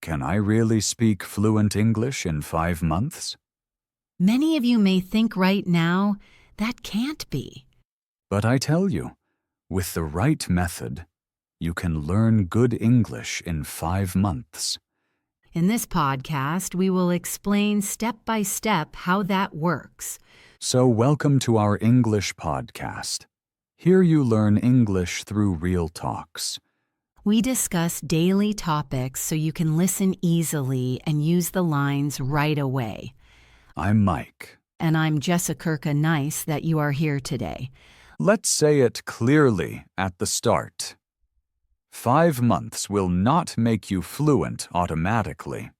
Can I really speak fluent English in 5 months? Many of you may think right now, that can't be. But I tell you, with the right method, you can learn good English in 5 months. In this podcast, we will explain step by step how that works. So welcome to our English podcast. Here you learn English through real talks. We discuss daily topics so you can listen easily and use the lines right away. I'm Mike. And I'm Jessica Nice that you are here today. Let's say it clearly at the start. 5 months will not make you fluent automatically.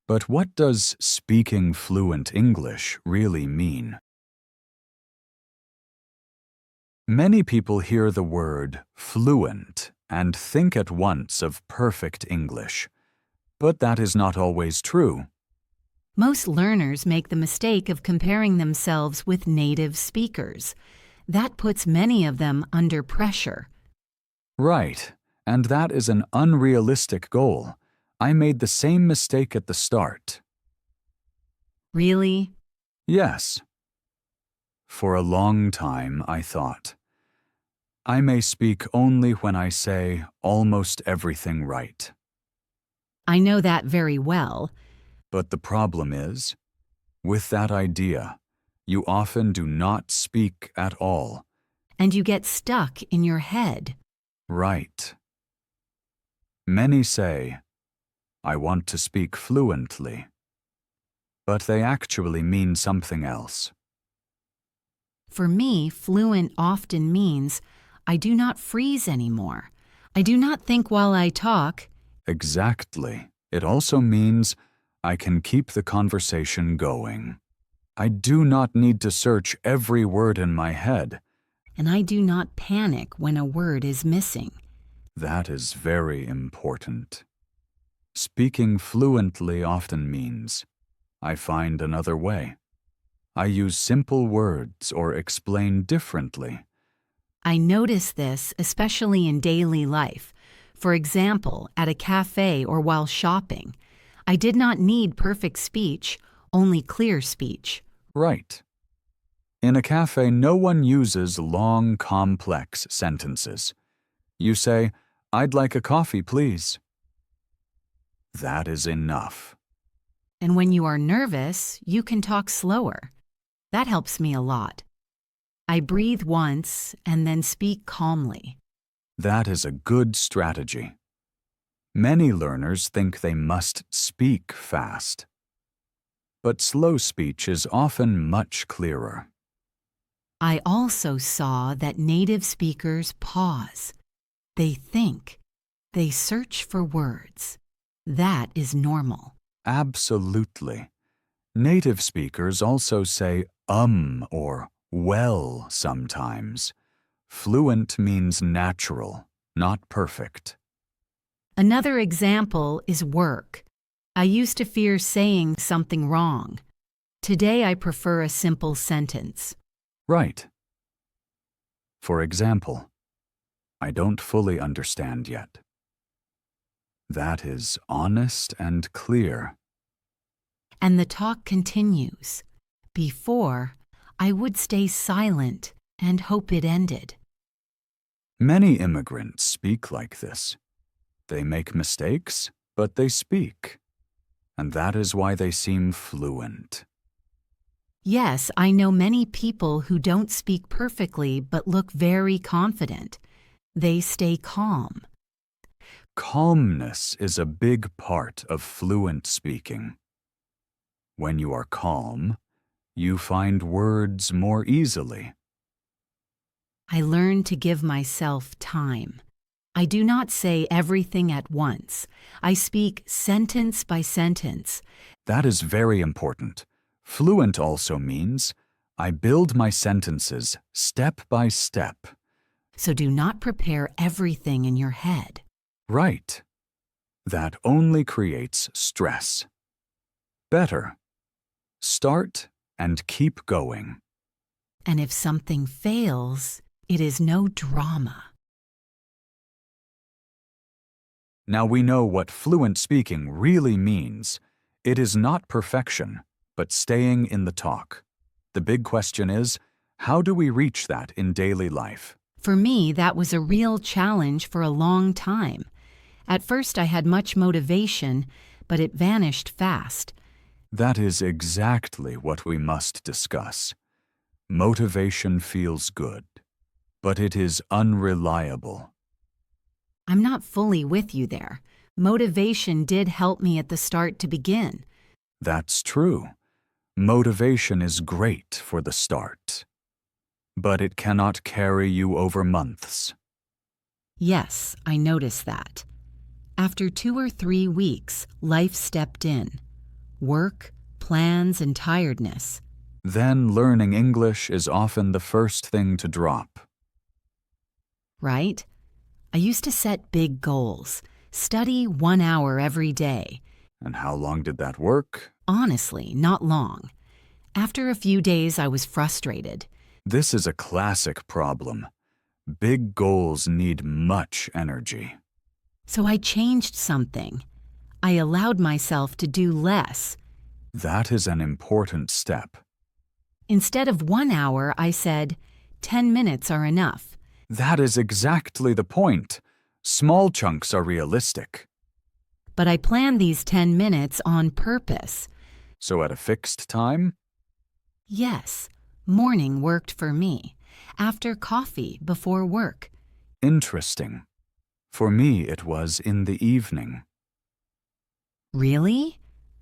But what does speaking fluent English really mean? Many people hear the word fluent and think at once of perfect English, but that is not always true. Most learners make the mistake of comparing themselves with native speakers. That puts many of them under pressure. Right, and that is an unrealistic goal. I made the same mistake at the start. Really? Yes. For a long time, I thought, I may speak only when I say almost everything right. I know that very well. But the problem is, with that idea, you often do not speak at all. And you get stuck in your head. Right. Many say, I want to speak fluently, but they actually mean something else. For me, fluent often means I do not freeze anymore. I do not think while I talk. Exactly. It also means I can keep the conversation going. I do not need to search every word in my head. And I do not panic when a word is missing. That is very important. Speaking fluently often means I find another way. I use simple words or explain differently. I notice this especially in daily life. For example, at a cafe or while shopping. I did not need perfect speech, only clear speech. Right. In a cafe, no one uses long, complex sentences. You say, I'd like a coffee, please. That is enough. And when you are nervous, you can talk slower. That helps me a lot. I breathe once and then speak calmly. That is a good strategy. Many learners think they must speak fast. But slow speech is often much clearer. I also saw that native speakers pause. They think. They search for words. That is normal. Absolutely. Native speakers also say or well sometimes. Fluent means natural, not perfect. Another example is work. I used to fear saying something wrong. Today I prefer a simple sentence. Right. For example, I don't fully understand yet. That is honest and clear. And the talk continues. Before, I would stay silent and hope it ended. Many immigrants speak like this. They make mistakes, but they speak. And that is why they seem fluent. Yes, I know many people who don't speak perfectly but look very confident. They stay calm. Calmness is a big part of fluent speaking. When you are calm, you find words more easily. I learn to give myself time. I do not say everything at once. I speak sentence by sentence. That is very important. Fluent also means I build my sentences step by step. So do not prepare everything in your head. Right. That only creates stress. Better. Start and keep going. And if something fails, it is no drama. Now we know what fluent speaking really means. It is not perfection, but staying in the talk. The big question is, how do we reach that in daily life? For me, that was a real challenge for a long time. At first, I had much motivation, but it vanished fast. That is exactly what we must discuss. Motivation feels good, but it is unreliable. I'm not fully with you there. Motivation did help me at the start to begin. That's true. Motivation is great for the start, but it cannot carry you over months. Yes, I noticed that. After 2 or 3 weeks, life stepped in. Work, plans, and tiredness. Then learning English is often the first thing to drop. Right? I used to set big goals. Study 1 hour every day. And how long did that work? Honestly, not long. After a few days, I was frustrated. This is a classic problem. Big goals need much energy. So I changed something. I allowed myself to do less. That is an important step. Instead of 1 hour, I said, 10 minutes are enough. That is exactly the point. Small chunks are realistic. But I planned these 10 minutes on purpose. So at a fixed time? Yes, morning worked for me. After coffee, before work. Interesting. For me, it was in the evening. Really?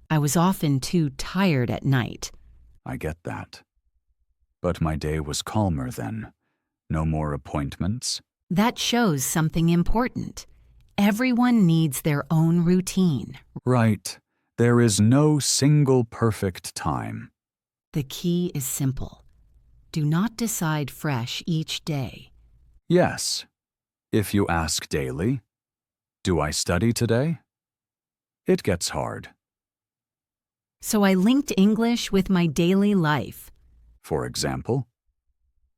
I was often too tired at night. I get that. But my day was calmer then. No more appointments. That shows something important. Everyone needs their own routine. Right. There is no single perfect time. The key is simple. Do not decide fresh each day. Yes. If you ask daily, do I study today? It gets hard. So I linked English with my daily life. For example,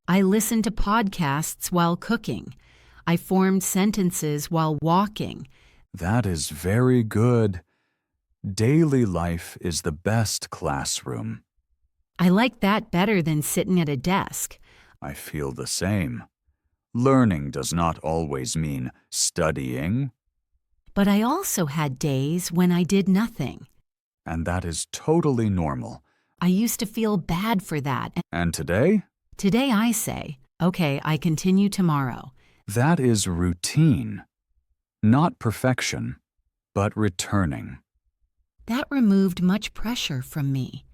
I listened to podcasts while cooking. I formed sentences while walking. that is very good. Daily life is the best classroom. I like that better than sitting at a desk. I feel the same. Learning does not always mean studying, But I also had days when I did nothing. and that is totally normal. I used to feel bad for that. And today? Today I say, okay, I continue tomorrow. That is routine. Not perfection, but returning. That removed much pressure from me.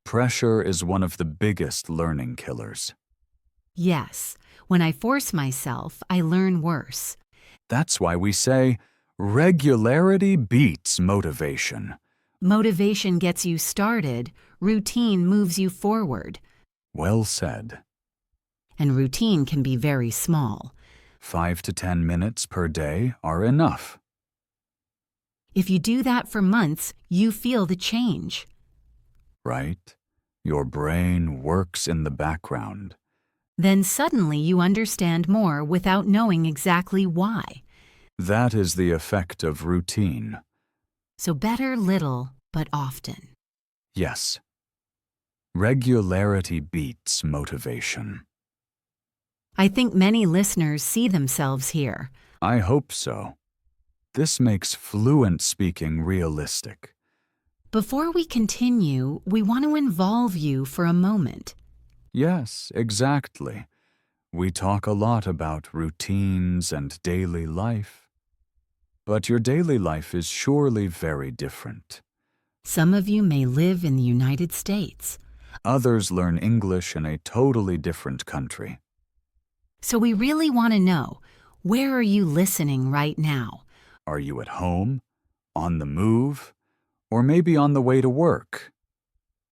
Pressure is one of the biggest learning killers. Yes, when I force myself, I learn worse. That's why we say, regularity beats motivation. Motivation gets you started, routine moves you forward. Well said. And routine can be very small. 5 to 10 minutes per day are enough. If you do that for months, you feel the change. Right? Your brain works in the background. Then suddenly you understand more without knowing exactly why. That is the effect of routine. So better little, but often. Yes. Regularity beats motivation. I think many listeners see themselves here. I hope so. This makes fluent speaking realistic. Before we continue, we want to involve you for a moment. Yes, exactly. We talk a lot about routines and daily life. But your daily life is surely very different. Some of you may live in the United States. Others learn English in a totally different country. So we really want to know, where are you listening right now? Are you at home, on the move, or maybe on the way to work?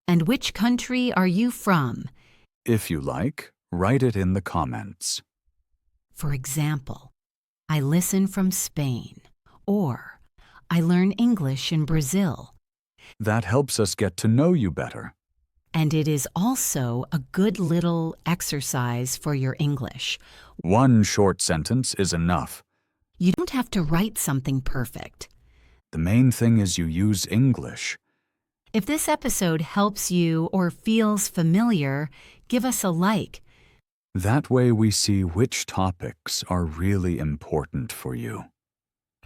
And which country are you from? If you like, write it in the comments. For example, I listen from Spain, or I learn English in Brazil. That helps us get to know you better. And it is also a good little exercise for your English. One short sentence is enough. You don't have to write something perfect. The main thing is you use English. If this episode helps you or feels familiar, give us a like. That way we see which topics are really important for you.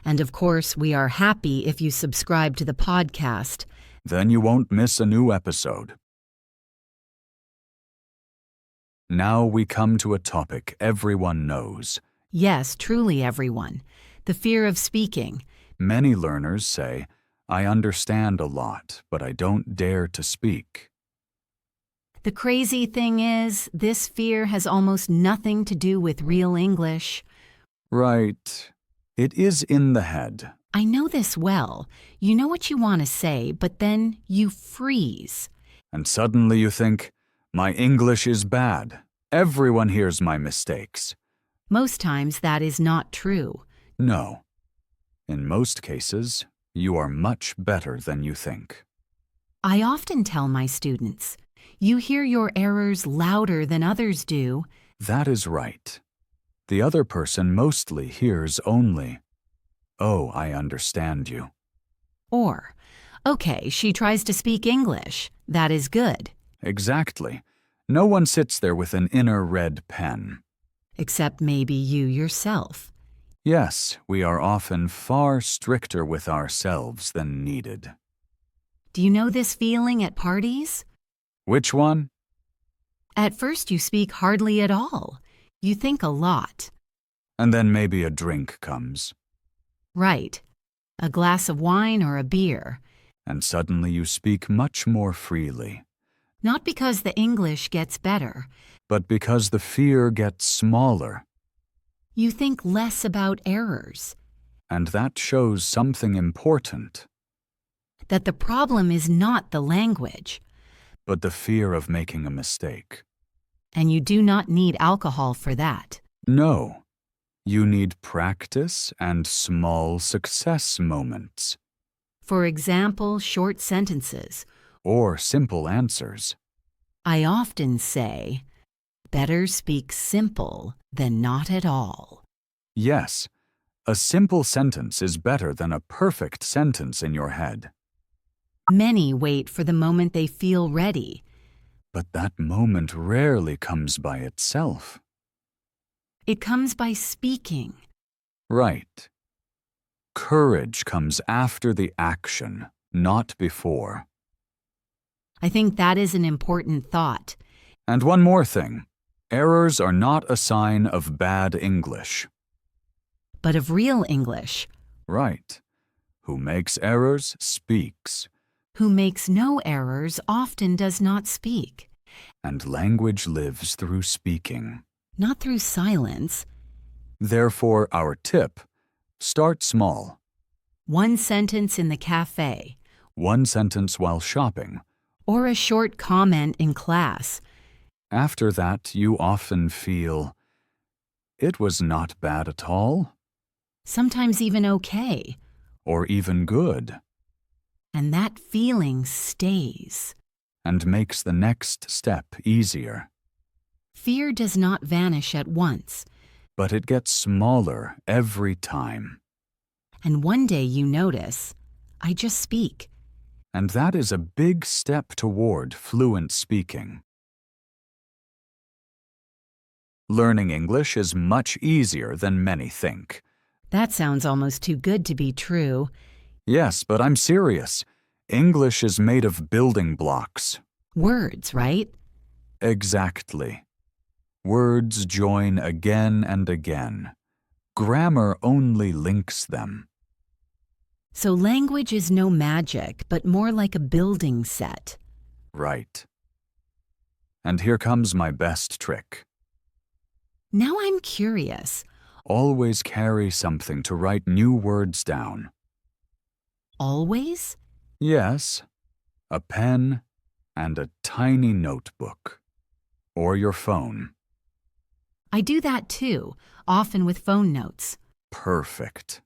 And of course, we are happy if you subscribe to the podcast. Then you won't miss a new episode. Now we come to a topic everyone knows. Yes, truly everyone. The fear of speaking. Many learners say, I understand a lot, but I don't dare to speak. The crazy thing is, this fear has almost nothing to do with real English. Right. It is in the head. I know this well. You know what you want to say, but then you freeze. And suddenly you think, my English is bad. Everyone hears my mistakes. Most times that is not true. No. In most cases, you are much better than you think. I often tell my students, you hear your errors louder than others do. That is right. The other person mostly hears only, oh, I understand you. Or, okay, she tries to speak English. That is good. Exactly. No one sits there with an inner red pen. Except maybe you yourself. Yes, we are often far stricter with ourselves than needed. Do you know this feeling at parties? Which one? At first you speak hardly at all. You think a lot. And then maybe a drink comes. Right. A glass of wine or a beer. And suddenly you speak much more freely. Not because the English gets better. But because the fear gets smaller. You think less about errors. And that shows something important. That the problem is not the language. But the fear of making a mistake. And you do not need alcohol for that. No. You need practice and small success moments. For example, short sentences. Or simple answers. I often say, better speak simple than not at all. Yes, a simple sentence is better than a perfect sentence in your head. Many wait for the moment they feel ready. But that moment rarely comes by itself. It comes by speaking. Right. Courage comes after the action, not before. I think that is an important thought. And one more thing. Errors are not a sign of bad English. But of real English. Right. Who makes errors speaks. Who makes no errors often does not speak. And language lives through speaking. Not through silence. Therefore, our tip, start small. One sentence in the cafe. One sentence while shopping. Or a short comment in class. After that, you often feel, it was not bad at all. Sometimes even okay. Or even good. And that feeling stays. And makes the next step easier. Fear does not vanish at once. But it gets smaller every time. And one day you notice, I just speak. And that is a big step toward fluent speaking. Learning English is much easier than many think. That sounds almost too good to be true. Yes, but I'm serious. English is made of building blocks. Words, right? Exactly. Words join again and again. Grammar only links them. So language is no magic, but more like a building set. Right. And here comes my best trick. Now I'm curious. Always carry something to write new words down. Always? Yes, a pen and a tiny notebook. Or your phone. I do that too, often with phone notes. Perfect.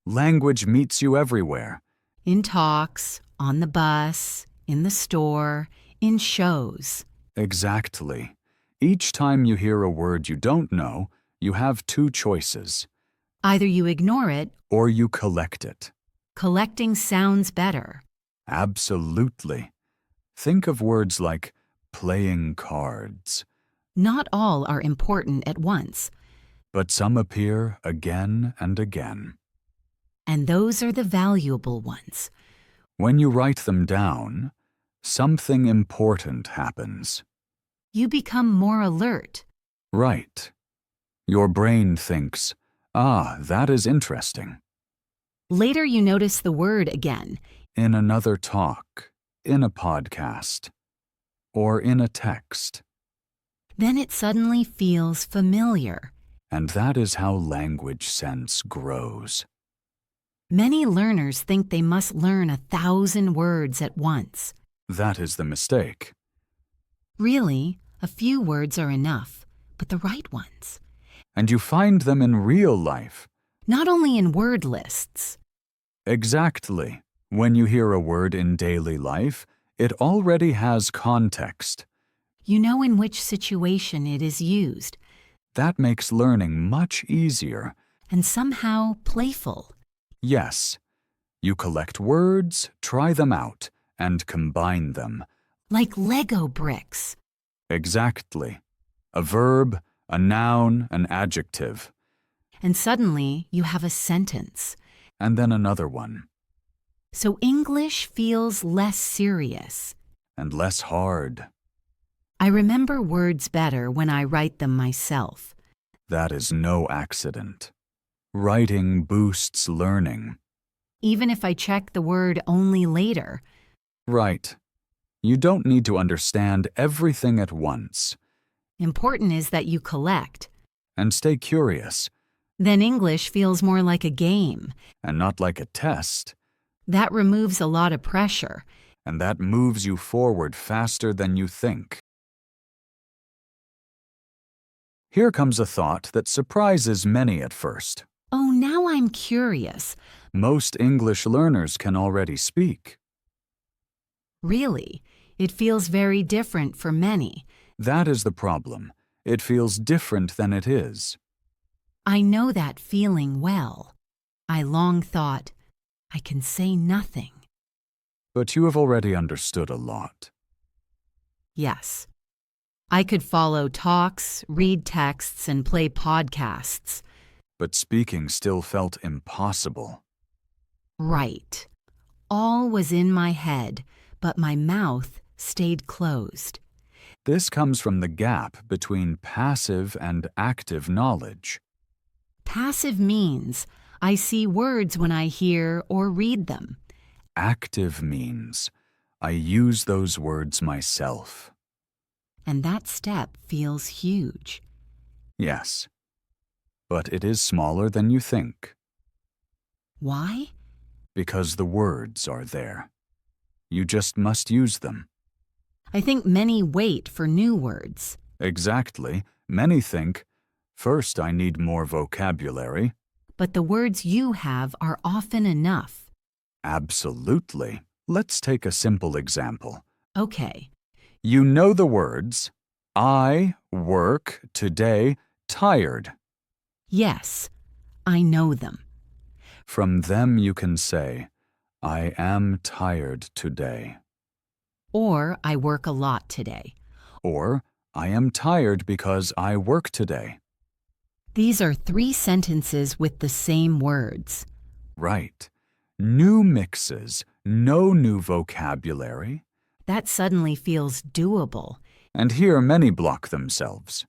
Language meets you everywhere. In talks, on the bus, in the store, in shows. Exactly. Each time you hear a word you don't know, you have two choices. Either you ignore it, or you collect it. collecting sounds better. Absolutely. Think of words like playing cards, Not all are important at once, but some appear again and again. and those are the valuable ones. When you write them down, something important happens. You become more alert. Right. Your brain thinks, that is interesting. Later, you notice the word again. In another talk, in a podcast, or in a text. Then it suddenly feels familiar. And that is how language sense grows. Many learners think they must learn 1,000 words at once. That is the mistake. Really, a few words are enough, but the right ones. And you find them in real life. Not only in word lists. Exactly. When you hear a word in daily life, it already has context. You know in which situation it is used, That makes learning much easier. and somehow playful. Yes. You collect words, try them out, and combine them. Like Lego bricks. Exactly. A verb, a noun, an adjective, And suddenly you have a sentence. and then another one, So English feels less serious. and less hard. I remember words better when I write them myself. That is no accident. Writing boosts learning. Even if I check the word only later. Right. You don't need to understand everything at once. Important is that you collect. And stay curious, Then English feels more like a game. and not like a test. That removes a lot of pressure. And that moves you forward faster than you think. Here comes a thought that surprises many at first. Oh, now I'm curious. Most English learners can already speak. Really, it feels very different for many. That is the problem. It feels different than it is. I know that feeling well. I long thought, I can say nothing. But you have already understood a lot. Yes. I could follow talks, read texts, and play podcasts. But speaking still felt impossible. Right. All was in my head, but my mouth stayed closed. This comes from the gap between passive and active knowledge. Passive means I see words when I hear or read them. Active means I use those words myself. And that step feels huge. Yes. But it is smaller than you think, Why? because the words are there. You just must use them. I think many wait for new words. Exactly. Many think, first I need more vocabulary. But the words you have are often enough. Absolutely. Let's take a simple example. Okay. You know the words, I work today tired. Yes, I know them. From them you can say, I am tired today. Or I work a lot today. Or, I am tired because I work today. These are 3 sentences with the same words. Right. New mixes, no new vocabulary. That suddenly feels doable And here many block themselves.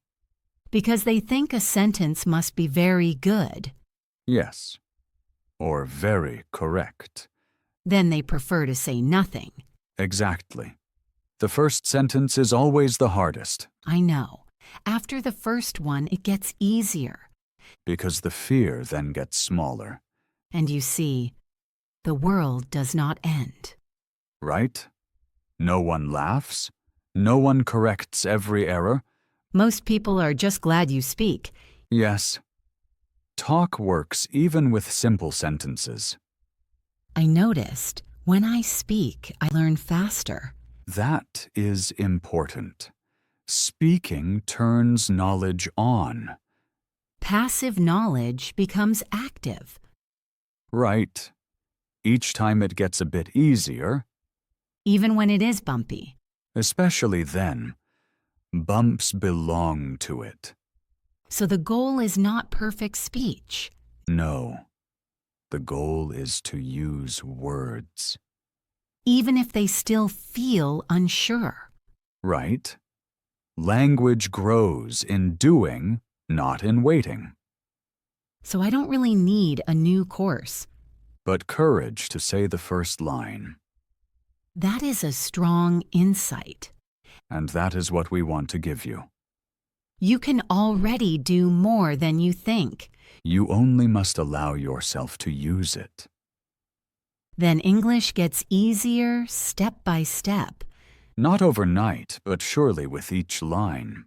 because they think a sentence must be very good. Yes. Or very correct. Then they prefer to say nothing. Exactly. The first sentence is always the hardest, I know. After the first one, it gets easier. because the fear then gets smaller. And you see, the world does not end. Right? No one laughs. No one corrects every error. Most people are just glad you speak. Yes. Talk works even with simple sentences. I noticed when I speak, I learn faster. That is important. Speaking turns knowledge on. Passive knowledge becomes active. Right. Each time it gets a bit easier, Even when it is bumpy. especially then, bumps belong to it. So the goal is not perfect speech. No, the goal is to use words. Even if they still feel unsure. Right? Language grows in doing, not in waiting. So I don't really need a new course. But courage to say the first line. That is a strong insight. And that is what we want to give you. You can already do more than you think. You only must allow yourself to use it. Then English gets easier step by step. Not overnight, but surely with each line.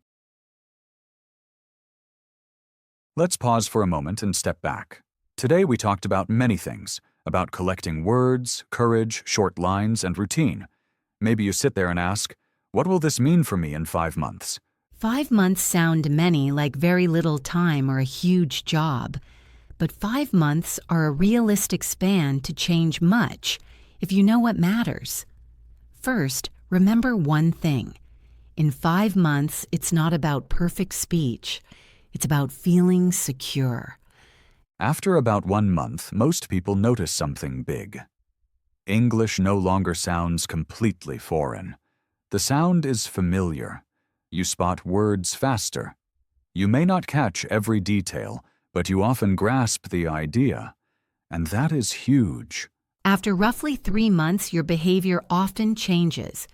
Let's pause for a moment and step back. Today we talked about many things, about collecting words, courage, short lines, and routine. Maybe you sit there and ask, what will this mean for me in 5 months? 5 months sound many like very little time or a huge job. But 5 months are a realistic span to change much if you know what matters. First, remember one thing. In 5 months, it's not about perfect speech. It's about feeling secure. After about 1 month, most people notice something big. English no longer sounds completely foreign. The sound is familiar. You spot words faster. You may not catch every detail, but you often grasp the idea. And that is huge. After roughly 3 months, your behavior often changes.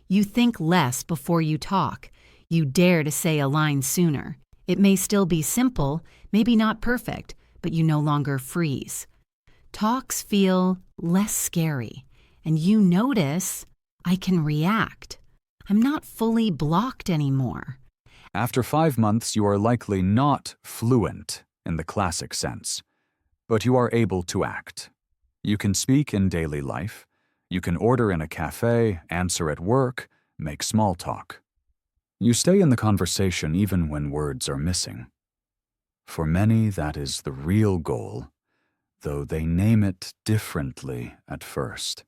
You think less before you talk. You dare to say a line sooner. It may still be simple, maybe not perfect, but you no longer freeze. Talks feel less scary, and you notice, I can react. I'm not fully blocked anymore. After 5 months, you are likely not fluent in the classic sense, but you are able to act. You can speak in daily life. You can order in a cafe, answer at work, make small talk. You stay in the conversation even when words are missing. For many, that is the real goal, though they name it differently at first.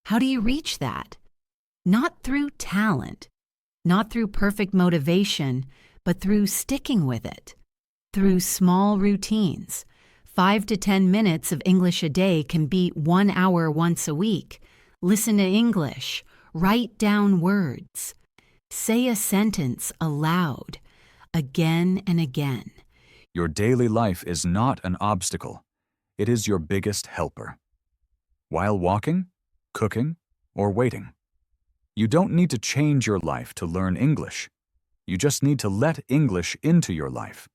How do you reach that? Not through talent, not through perfect motivation, but through sticking with it. Through small routines. 5 to 10 minutes of English a day can beat 1 hour once a week. Listen to English. Write down words. Say a sentence aloud, again and again. Your daily life is not an obstacle. It is your biggest helper. While walking, cooking, or waiting. You don't need to change your life to learn English. You just need to let English into your life.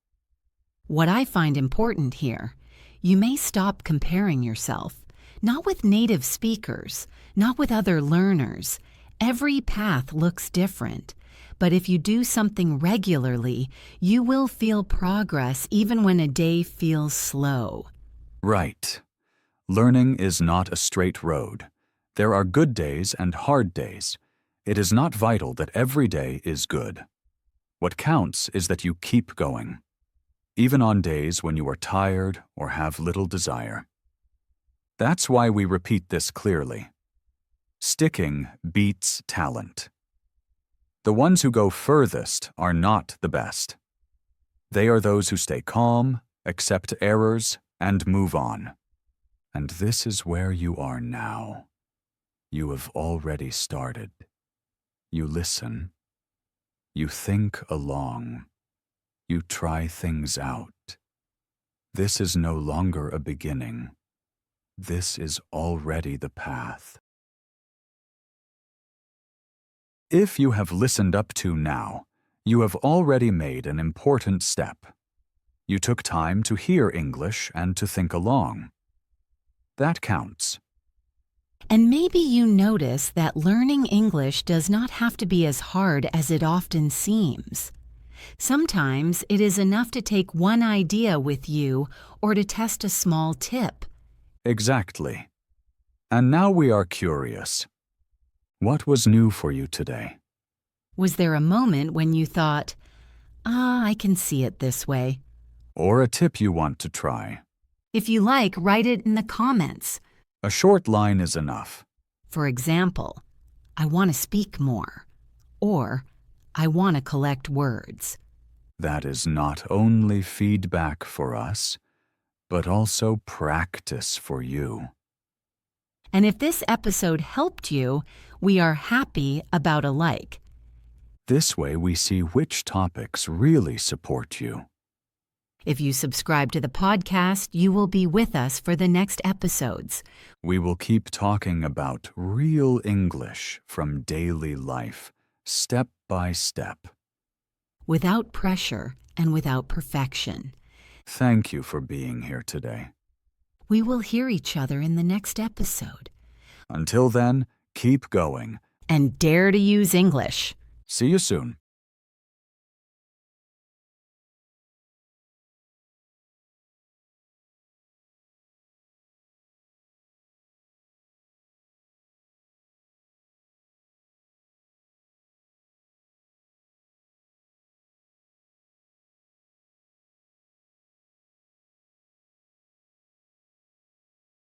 What I find important here, you may stop comparing yourself, not with native speakers, not with other learners. Every path looks different, but if you do something regularly, you will feel progress even when a day feels slow. Right. Learning is not a straight road. There are good days and hard days. It is not vital that every day is good. What counts is that you keep going, even on days when you are tired or have little desire. That's why we repeat this clearly. Sticking beats talent. The ones who go furthest are not the best. They are those who stay calm, accept errors, and move on. And this is where you are now. You have already started. You listen. You think along. You try things out. This is no longer a beginning. This is already the path. If you have listened up to now, you have already made an important step. You took time to hear English and to think along. That counts. And maybe you notice that learning English does not have to be as hard as it often seems. Sometimes it is enough to take one idea with you or to test a small tip. Exactly. And now we are curious. What was new for you today? Was there a moment when you thought, I can see it this way? or a tip you want to try. If you like, write it in the comments. A short line is enough. For example, I want to speak more, or I want to collect words. That is not only feedback for us, but also practice for you. And if this episode helped you, we are happy about a like. This way we see which topics really support you. If you subscribe to the podcast, you will be with us for the next episodes. We will keep talking about real English from daily life, step by step. Without pressure and without perfection. Thank you for being here today. We will hear each other in the next episode. Until then, keep going. And dare to use English. See you soon.